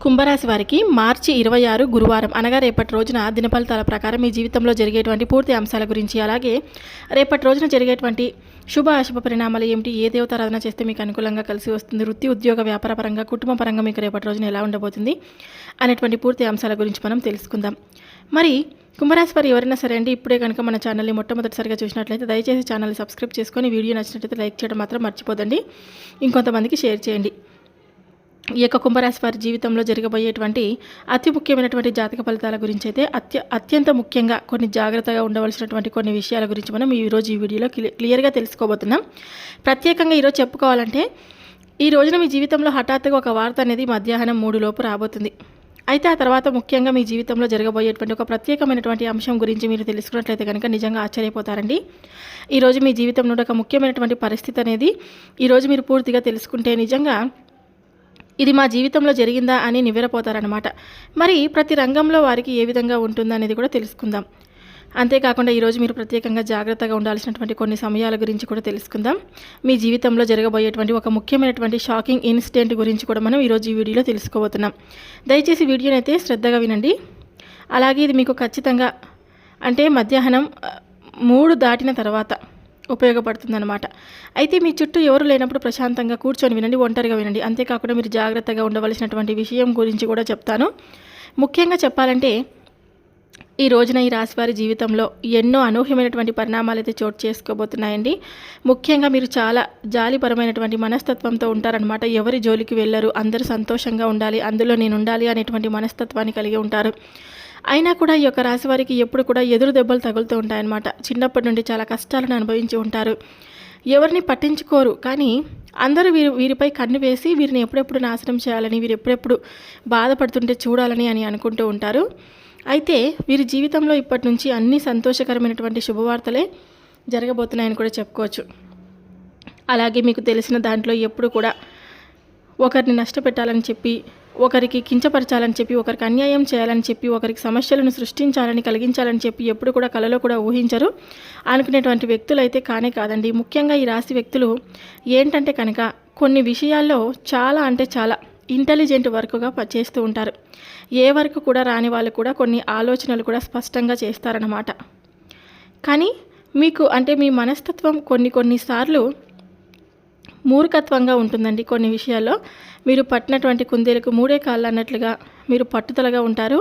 కుంభరాశి వారికి మార్చి 26 గురువారం అనగా రేపటి రోజున దినఫలితాల ప్రకారం మీ జీవితంలో జరిగేటువంటి పూర్తి అంశాల గురించి, అలాగే రేపటి రోజున జరిగేటువంటి శుభ అశుభ పరిణామాలు ఏమిటి, ఏ దేవతారాధన చేస్తే మీకు అనుకూలంగా కలిసి వస్తుంది, వృత్తి ఉద్యోగ వ్యాపార పరంగా కుటుంబ పరంగా మీకు రేపటి రోజున ఎలా ఉండబోతుంది అనేటువంటి పూర్తి అంశాల గురించి మనం తెలుసుకుందాం. మరి కుంభరాశి వారు ఎవరైనా సరే అండి, ఇప్పుడే కనుక మన ఛానల్ని మొట్టమొదటిసారిగా చూసినట్లయితే దయచేసి ఛానల్ని సబ్స్క్రైబ్ చేసుకొని వీడియో నచ్చినట్లయితే లైక్ చేయడం మాత్రం మర్చిపోదండి. ఇంకొంతమందికి షేర్ చేయండి. ఈ యొక్క కుంభరాశి వారి జీవితంలో జరగబోయేటువంటి అతి ముఖ్యమైనటువంటి జాతక ఫలితాల గురించి అయితే అత్యంత ముఖ్యంగా కొన్ని జాగ్రత్తగా ఉండవలసినటువంటి కొన్ని విషయాల గురించి మనం ఈరోజు ఈ వీడియోలో క్లియర్గా తెలుసుకోబోతున్నాం. ప్రత్యేకంగా ఈరోజు చెప్పుకోవాలంటే ఈ రోజున మీ జీవితంలో హఠాత్తుగా ఒక వార్త అనేది మధ్యాహ్నం 3 లోపు రాబోతుంది. అయితే ఆ తర్వాత ముఖ్యంగా మీ జీవితంలో జరగబోయేటువంటి ఒక ప్రత్యేకమైనటువంటి అంశం గురించి మీరు తెలుసుకున్నట్లయితే కనుక నిజంగా ఆశ్చర్యపోతారండి. ఈరోజు మీ జీవితం నుండి ఒక ముఖ్యమైనటువంటి పరిస్థితి అనేది ఈరోజు మీరు పూర్తిగా తెలుసుకుంటే నిజంగా ఇది మా జీవితంలో జరిగిందా అని నివ్వెరపోతారనమాట. మరి ప్రతి రంగంలో వారికి ఏ విధంగా ఉంటుందా అనేది కూడా తెలుసుకుందాం. అంతేకాకుండా ఈరోజు మీరు ప్రత్యేకంగా జాగ్రత్తగా ఉండాల్సినటువంటి కొన్ని సమయాల గురించి కూడా తెలుసుకుందాం. మీ జీవితంలో జరగబోయేటువంటి ఒక ముఖ్యమైనటువంటి షాకింగ్ ఇన్సిడెంట్ గురించి కూడా మనం ఈరోజు ఈ వీడియోలో తెలుసుకోబోతున్నాం. దయచేసి వీడియోని అయితే శ్రద్ధగా వినండి. అలాగే ఇది మీకు ఖచ్చితంగా అంటే మధ్యాహ్నం 3 దాటిన తర్వాత ఉపయోగపడుతుందన్నమాట. అయితే మీ చుట్టూ ఎవరు లేనప్పుడు ప్రశాంతంగా కూర్చొని వినండి, ఒంటరిగా వినండి. అంతేకాకుండా మీరు జాగ్రత్తగా ఉండవలసినటువంటి విషయం గురించి కూడా చెప్తాను. ముఖ్యంగా చెప్పాలంటే ఈ రోజున ఈ రాశి వారి జీవితంలో ఎన్నో అనూహ్యమైనటువంటి పరిణామాలు అయితే చోటు చేసుకోబోతున్నాయండి. ముఖ్యంగా మీరు చాలా జాలిపరమైనటువంటి మనస్తత్వంతో ఉంటారనమాట. ఎవరి జోలికి వెళ్ళరు, అందరూ సంతోషంగా ఉండాలి, అందులో నేను ఉండాలి అనేటువంటి మనస్తత్వాన్ని కలిగి ఉంటారు. అయినా కూడా ఈ యొక్క రాశి వారికి ఎప్పుడు కూడా ఎదురు దెబ్బలు తగులుతూ ఉంటాయన్నమాట. చిన్నప్పటి నుండి చాలా కష్టాలను అనుభవించి ఉంటారు. ఎవరిని పట్టించుకోరు, కానీ అందరూ వీరిపై కన్ను వేసి వీరిని ఎప్పుడెప్పుడు నాశనం చేయాలని, వీరు ఎప్పుడెప్పుడు బాధపడుతుంటే చూడాలని అని అనుకుంటూ ఉంటారు. అయితే వీరి జీవితంలో ఇప్పటి నుంచి అన్ని సంతోషకరమైనటువంటి శుభవార్తలే జరగబోతున్నాయని కూడా చెప్పుకోవచ్చు. అలాగే మీకు తెలిసిన దాంట్లో ఎప్పుడు కూడా ఒకరిని నష్టపెట్టాలని చెప్పి, ఒకరికి కించపరచాలని చెప్పి, ఒకరికి అన్యాయం చేయాలని చెప్పి, ఒకరికి సమస్యలను సృష్టించాలని కలిగించాలని చెప్పి ఎప్పుడు కూడా కలలో కూడా ఊహించరు అనుకునేటువంటి వ్యక్తులు అయితే కానే కాదండి. ముఖ్యంగా ఈ రాశి వ్యక్తులు ఏంటంటే కనుక కొన్ని విషయాల్లో చాలా అంటే చాలా ఇంటెలిజెంట్ వర్క్గా చేస్తూ ఉంటారు. ఏ వర్క్ కూడా రాని వాళ్ళు కూడా కొన్ని ఆలోచనలు కూడా స్పష్టంగా చేస్తారన్నమాట. కానీ మీకు అంటే మీ మనస్తత్వం కొన్నిసార్లు మూర్ఖత్వంగా ఉంటుందండి. కొన్ని విషయాల్లో మీరు పట్టినటువంటి కుందేలకు 3 కాళ్ళు అన్నట్లుగా మీరు పట్టుదలగా ఉంటారు.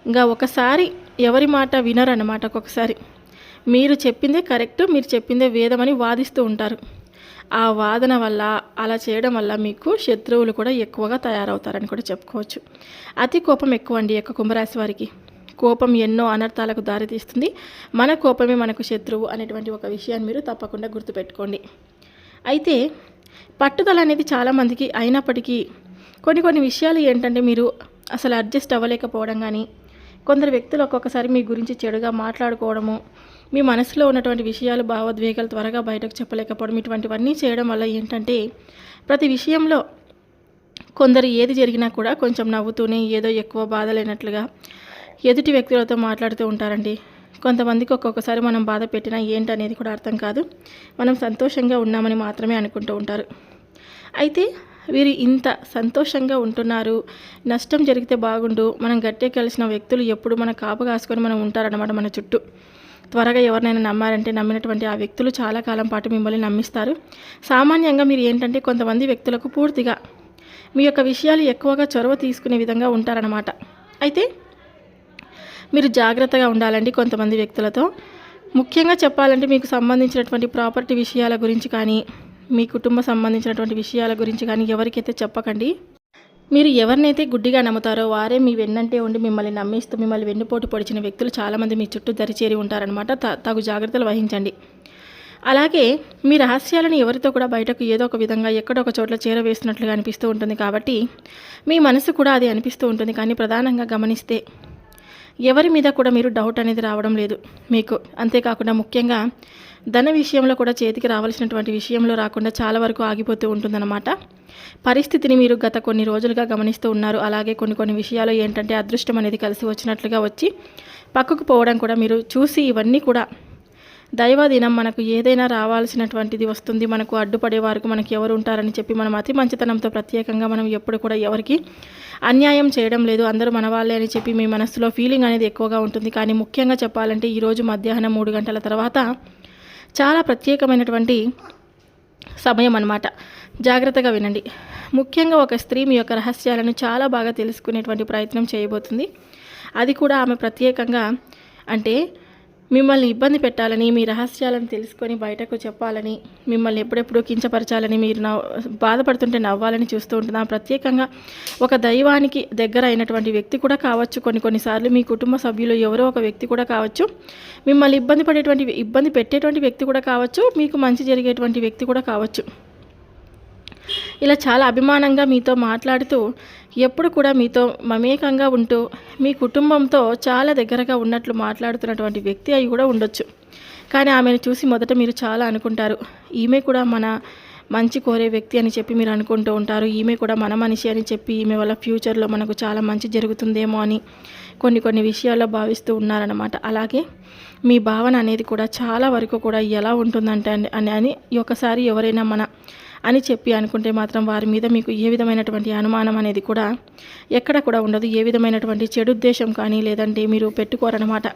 ఇంకా ఒకసారి ఎవరి మాట వినరు అన్నమాట. ఒక్కొక్కసారి మీరు చెప్పిందే కరెక్ట్, మీరు చెప్పిందే వేదమని వాదిస్తూ ఉంటారు. ఆ వాదన వల్ల, అలా చేయడం వల్ల మీకు శత్రువులు కూడా ఎక్కువగా తయారవుతారని కూడా చెప్పుకోవచ్చు. అతి కోపం ఎక్కువ అండి యొక్క కుంభరాశి వారికి. కోపం ఎన్నో అనర్థాలకు దారితీస్తుంది. మన కోపమే మనకు శత్రువు అనేటువంటి ఒక విషయాన్ని మీరు తప్పకుండా గుర్తుపెట్టుకోండి. అయితే పట్టుదల అనేది చాలామందికి అయినప్పటికీ కొన్ని విషయాలు ఏంటంటే మీరు అసలు అడ్జస్ట్ అవ్వలేకపోవడం, కానీ కొందరు వ్యక్తులు ఒక్కొక్కసారి మీ గురించి చెడుగా మాట్లాడుకోవడము, మీ మనసులో ఉన్నటువంటి విషయాలు భావోద్వేగాలు త్వరగా బయటకు చెప్పలేకపోవడం, ఇటువంటివన్నీ చేయడం వల్ల ఏంటంటే ప్రతి విషయంలో కొందరు ఏది జరిగినా కూడా కొంచెం నవ్వుతూనే ఏదో ఎక్కువ బాధ లేనట్లుగా ఎదుటి వ్యక్తులతో మాట్లాడుతూ ఉంటారండి. కొంతమందికి ఒక్కొక్కసారి మనం బాధ పెట్టినా ఏంటనేది కూడా అర్థం కాదు, మనం సంతోషంగా ఉన్నామని మాత్రమే అనుకుంటూ ఉంటారు. అయితే వీరు ఇంత సంతోషంగా ఉంటున్నారు, నష్టం జరిగితే బాగుండు, మనం గట్టిగా కలిసిన వ్యక్తులు ఎప్పుడు మన కాపు కాసుకొని మనం ఉంటారన్నమాట. మన చుట్టూ త్వరగా ఎవరినైనా నమ్మారంటే నమ్మినటువంటి ఆ వ్యక్తులు చాలా కాలం పాటు మిమ్మల్ని నమ్మిస్తారు. సామాన్యంగా మీరు ఏంటంటే కొంతమంది వ్యక్తులకు పూర్తిగా మీ యొక్క విషయాలు ఎక్కువగా చొరవ తీసుకునే విధంగా ఉంటారన్నమాట. అయితే మీరు జాగ్రత్తగా ఉండాలండి కొంతమంది వ్యక్తులతో. ముఖ్యంగా చెప్పాలంటే మీకు సంబంధించినటువంటి ప్రాపర్టీ విషయాల గురించి కానీ, మీ కుటుంబ సంబంధించినటువంటి విషయాల గురించి కానీ ఎవరికైతే చెప్పకండి. మీరు ఎవరినైతే గుడ్డిగా నమ్ముతారో వారే మీ వెన్నంటే ఉండి మిమ్మల్ని నమ్మిస్తూ మిమ్మల్ని వెన్నుపోటు పొడిచిన వ్యక్తులు చాలామంది మీ చుట్టూ దరిచేరి ఉంటారనమాట. తగు జాగ్రత్తలు వహించండి. అలాగే మీ రహస్యాలను ఎవరితో కూడా బయటకు ఏదో ఒక విధంగా ఎక్కడో ఒక చోట్ల చేరవేస్తున్నట్లుగా అనిపిస్తూ ఉంటుంది. కాబట్టి మీ మనసు కూడా అది అనిపిస్తూ ఉంటుంది. కానీ ప్రధానంగా గమనిస్తే ఎవరి మీద కూడా మీరు డౌట్ అనేది రావడం లేదు మీకు. అంతేకాకుండా ముఖ్యంగా ధన విషయంలో కూడా చేతికి రావాల్సినటువంటి విషయంలో రాకుండా చాలా వరకు ఆగిపోతూ ఉంటుందన్నమాట. పరిస్థితిని మీరు గత కొన్ని రోజులుగా గమనిస్తూ ఉన్నారు. అలాగే కొన్ని విషయాలు ఏంటంటే అదృష్టం అనేది కలిసి వచ్చినట్లుగా వచ్చి పక్కకు పోవడం కూడా మీరు చూసి ఇవన్నీ కూడా దైవాధీనం, మనకు ఏదైనా రావాల్సినటువంటిది వస్తుంది, మనకు అడ్డుపడే వారికి మనకి ఎవరు ఉంటారని చెప్పి మనం అతి మంచితనంతో ప్రత్యేకంగా మనం ఎప్పుడు కూడా ఎవరికి అన్యాయం చేయడం లేదు, అందరూ మన వాళ్ళే అని చెప్పి మీ మనసులో ఫీలింగ్ అనేది ఎక్కువగా ఉంటుంది. కానీ ముఖ్యంగా చెప్పాలంటే ఈరోజు మధ్యాహ్నం 3 గంటల తర్వాత చాలా ప్రత్యేకమైనటువంటి సమయం అన్నమాట. జాగ్రత్తగా వినండి. ముఖ్యంగా ఒక స్త్రీ మీ యొక్క రహస్యాలను చాలా బాగా తెలుసుకునేటువంటి ప్రయత్నం చేయబోతుంది. అది కూడా ఆమె ప్రత్యేకంగా అంటే మిమ్మల్ని ఇబ్బంది పెట్టాలని, మీ రహస్యాలను తెలుసుకొని బయటకు చెప్పాలని, మిమ్మల్ని ఎప్పుడెప్పుడు కించపరచాలని, మీరు బాధపడుతుంటే నవ్వాలని చూస్తూ ఉంటుంది. ప్రత్యేకంగా ఒక దైవానికి దగ్గర అయినటువంటి వ్యక్తి కూడా కావచ్చు, కొన్నిసార్లు మీ కుటుంబ సభ్యులు ఎవరో ఒక వ్యక్తి కూడా కావచ్చు, మిమ్మల్ని ఇబ్బంది పెట్టేటువంటి వ్యక్తి కూడా కావచ్చు, మీకు మంచి జరిగేటువంటి వ్యక్తి కూడా కావచ్చు. ఇలా చాలా అభిమానంగా మీతో మాట్లాడుతూ ఎప్పుడు కూడా మీతో మమేకంగా ఉంటూ మీ కుటుంబంతో చాలా దగ్గరగా ఉన్నట్లు మాట్లాడుతున్నటువంటి వ్యక్తి అయి కూడా ఉండొచ్చు. కానీ ఆమెను చూసి మొదట మీరు చాలా అనుకుంటారు, ఈమె కూడా మన మంచి కోరే వ్యక్తి అని చెప్పి మీరు అనుకుంటూ ఉంటారు. ఈమె కూడా మన మనిషి అని చెప్పి ఈమె వల్ల ఫ్యూచర్లో మనకు చాలా మంచి జరుగుతుందేమో అని కొన్ని విషయాల్లో భావిస్తూ ఉన్నారన్నమాట. అలాగే మీ భావన అనేది కూడా చాలా వరకు కూడా ఎలా ఉంటుందంటే అని ఒకసారి ఎవరైనా మన అని చెప్పి అనుకుంటే మాత్రం వారి మీద మీకు ఏ విధమైనటువంటి అనుమానం అనేది కూడా ఎక్కడ కూడా ఉండదు. ఏ విధమైనటువంటి చెడు ఉద్దేశం కానీ లేదంటే మీరు పెట్టుకోరన్నమాట.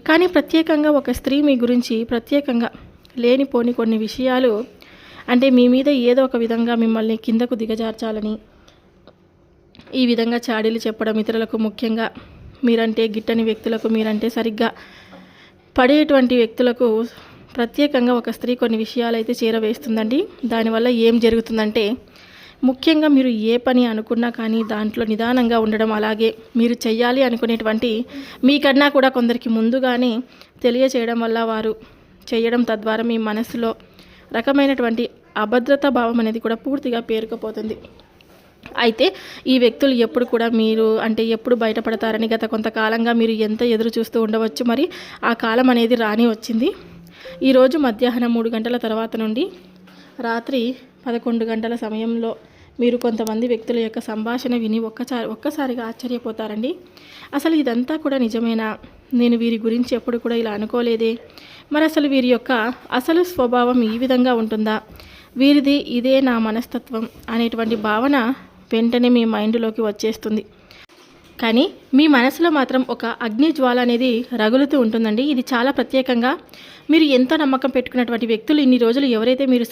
కానీ ప్రత్యేకంగా ఒక స్త్రీ మీ గురించి ప్రత్యేకంగా లేనిపోని కొన్ని విషయాలు అంటే మీ మీద ఏదో ఒక విధంగా మిమ్మల్ని కిందకు దిగజార్చాలని ఈ విధంగా చాడీలు చెప్పడం, ఇతరులకు ముఖ్యంగా మీరంటే గిట్టని వ్యక్తులకు, మీరంటే సరిగ్గా పడేటువంటి వ్యక్తులకు ప్రత్యేకంగా ఒక స్త్రీ కొన్ని విషయాలు అయితే చేరవేస్తుందండి. దానివల్ల ఏం జరుగుతుందంటే ముఖ్యంగా మీరు ఏ పని అనుకున్నా కానీ దాంట్లో నిదానంగా ఉండడం, అలాగే మీరు చెయ్యాలి అనుకునేటువంటి మీకన్నా కూడా కొందరికి ముందుగానే తెలియచేయడం వల్ల వారు చేయడం, తద్వారా మీ మనసులో రకమైనటువంటి అభద్రతా భావం అనేది కూడా పూర్తిగా పేరుకుపోతుంది. అయితే ఈ వ్యక్తులు ఎప్పుడు కూడా మీరు అంటే ఎప్పుడు బయటపడతారని గత కొంతకాలంగా మీరు ఎంత ఎదురు చూస్తూ ఉండవచ్చు. మరి ఆ కాలం అనేది రాని వచ్చింది. ఈరోజు మధ్యాహ్నం 3 గంటల తర్వాత నుండి రాత్రి 11 గంటల సమయంలో మీరు కొంతమంది వ్యక్తుల యొక్క సంభాషణ విని ఒక్కసారిగా ఆశ్చర్యపోతారండి. అసలు ఇదంతా కూడా నిజమేనా? నేను వీరి గురించి ఎప్పుడు కూడా ఇలా అనుకోలేదే. మరి అసలు వీరి యొక్క అసలు స్వభావం ఈ విధంగా ఉంటుందా? వీరిది ఇదే నా మనస్తత్వం అనేటువంటి భావన వెంటనే మీ మైండ్లోకి వచ్చేస్తుంది. కానీ మీ మనసులో మాత్రం ఒక అగ్ని జ్వాల అనేది రగులుతూ ఉంటుందండి. ఇది చాలా ప్రత్యేకంగా మీరు ఎంతో నమ్మకం పెట్టుకున్నటువంటి వ్యక్తులు, ఇన్ని రోజులు ఎవరైతే మీకు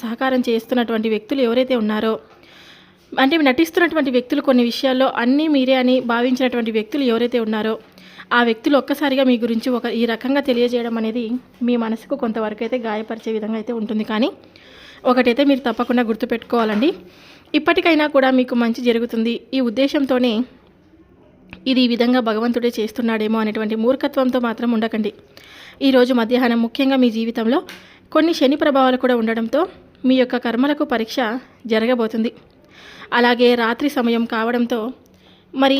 సహకారం చేస్తున్నటువంటి వ్యక్తులు ఎవరైతే ఉన్నారో, అంటే నటిస్తున్నటువంటి వ్యక్తులు, కొన్ని విషయాల్లో అన్నీ మీరే అని భావించినటువంటి వ్యక్తులు ఎవరైతే ఉన్నారో ఆ వ్యక్తులు ఒక్కసారిగా మీ గురించి ఈ రకంగా తెలియజేయడం అనేది మీ మనసుకు కొంతవరకు అయితే గాయపరిచే విధంగా అయితే ఉంటుంది. కానీ ఒకటైతే మీరు తప్పకుండా గుర్తుపెట్టుకోవాలండి, ఇప్పటికైనా కూడా మీకు మంచి జరుగుతుంది. ఈ ఉద్దేశంతోనే ఇది ఈ విధంగా భగవంతుడే చేస్తున్నాడేమో అనేటువంటి మూర్ఖత్వంతో మాత్రం ఉండకండి. ఈరోజు మధ్యాహ్నం ముఖ్యంగా మీ జీవితంలో కొన్ని శని ప్రభావాలు కూడా ఉండడంతో మీ యొక్క కర్మలకు పరీక్ష జరగబోతుంది. అలాగే రాత్రి సమయం కావడంతో మరి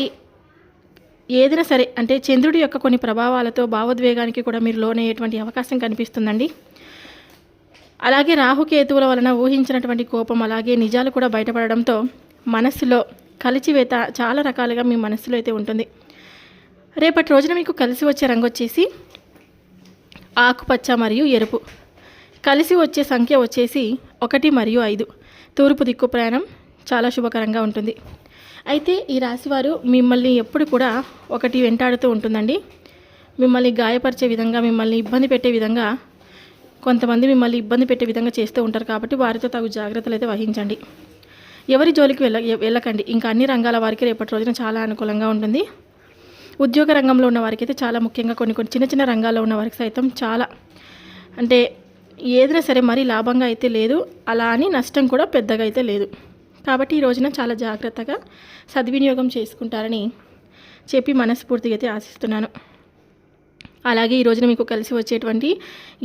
ఏదైనా సరే అంటే చంద్రుడి యొక్క కొన్ని ప్రభావాలతో భావోద్వేగానికి కూడా మీరు లోనయ్యేటువంటి అవకాశం కనిపిస్తుందండి. అలాగే రాహుకేతువుల వలన ఊహించినటువంటి కోపం, అలాగే నిజాలు కూడా బయటపడడంతో మనస్సులో కలిచివేత చాలా రకాలుగా మీ మనస్సులో అయితే ఉంటుంది. రేపటి రోజున మీకు కలిసి వచ్చే రంగు వచ్చేసి ఆకుపచ్చ మరియు ఎరుపు. కలిసి వచ్చే సంఖ్య వచ్చేసి 1 మరియు 5. తూర్పు దిక్కు ప్రయాణం చాలా శుభకరంగా ఉంటుంది. అయితే ఈ రాశివారు మిమ్మల్ని ఎప్పుడు కూడా ఒకటి వెంటాడుతూ ఉంటుందండి. మిమ్మల్ని గాయపరిచే విధంగా, మిమ్మల్ని ఇబ్బంది పెట్టే విధంగా, కొంతమంది మిమ్మల్ని ఇబ్బంది పెట్టే విధంగా చేస్తూ ఉంటారు. కాబట్టి వారితో తగు జాగ్రత్తలు అయితే వహించండి. ఎవరి జోలికి వెళ్ళకండి. ఇంకా అన్ని రంగాల వారికి రేపటి రోజున చాలా అనుకూలంగా ఉంటుంది. ఉద్యోగ రంగంలో ఉన్న వారికి అయితే చాలా ముఖ్యంగా కొన్ని చిన్న రంగాల్లో ఉన్న వారికి సైతం చాలా అంటే ఏదైనా సరే మరీ లాభంగా అయితే లేదు, అలా అని నష్టం కూడా పెద్దగా అయితే లేదు. కాబట్టి ఈ రోజున చాలా జాగ్రత్తగా సద్వినియోగం చేసుకుంటారని చెప్పి మనస్ఫూర్తిగా అయితే ఆశిస్తున్నాను. అలాగే ఈ రోజున మీకు కలిసి వచ్చేటువంటి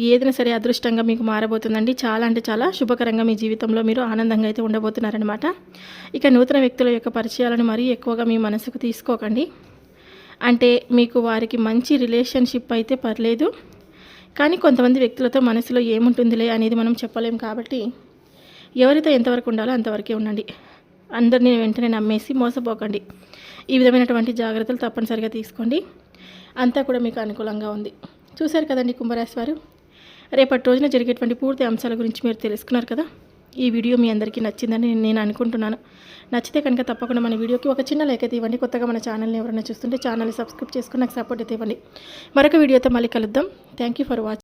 ఏదైనా సరే అదృష్టంగా మీకు మారబోతుందండి. చాలా అంటే చాలా శుభకరంగా మీ జీవితంలో మీరు ఆనందంగా అయితే ఉండబోతున్నారనమాట. ఇక నూతన వ్యక్తుల యొక్క పరిచయాలను మరీ ఎక్కువగా మీ మనసుకు తీసుకోకండి. అంటే మీకు వారికి మంచి రిలేషన్షిప్ అయితే పర్లేదు, కానీ కొంతమంది వ్యక్తులతో మనసులో ఏముంటుందిలే అనేది మనం చెప్పలేం. కాబట్టి ఎవరితో ఎంతవరకు ఉండాలో అంతవరకే ఉండండి. అందరినీ వెంటనే నమ్మేసి మోసపోకండి. ఈ విధమైనటువంటి జాగ్రత్తలు తప్పనిసరిగా తీసుకోండి. అంతా కూడా మీకు అనుకూలంగా ఉంది. చూశారు కదండి కుంభరాశి వారు, రేపటి రోజున జరిగేటువంటి పూర్తి అంశాల గురించి మీరు తెలుసుకున్నారు కదా. ఈ వీడియో మీ అందరికీ నచ్చిందని నేను అనుకుంటున్నాను. నచ్చితే కనుక తప్పకుండా మన వీడియోకి ఒక చిన్న లైక్ అయితే ఇవ్వండి. కొత్తగా మన ఛానల్ని ఎవరైనా చూస్తుంటే ఛానల్ని సబ్స్క్రైబ్ చేసుకుని నాకు సపోర్ట్ అయితే ఇవ్వండి. మరొక వీడియోతో మళ్ళీ కలుద్దాం. Thank you for watching.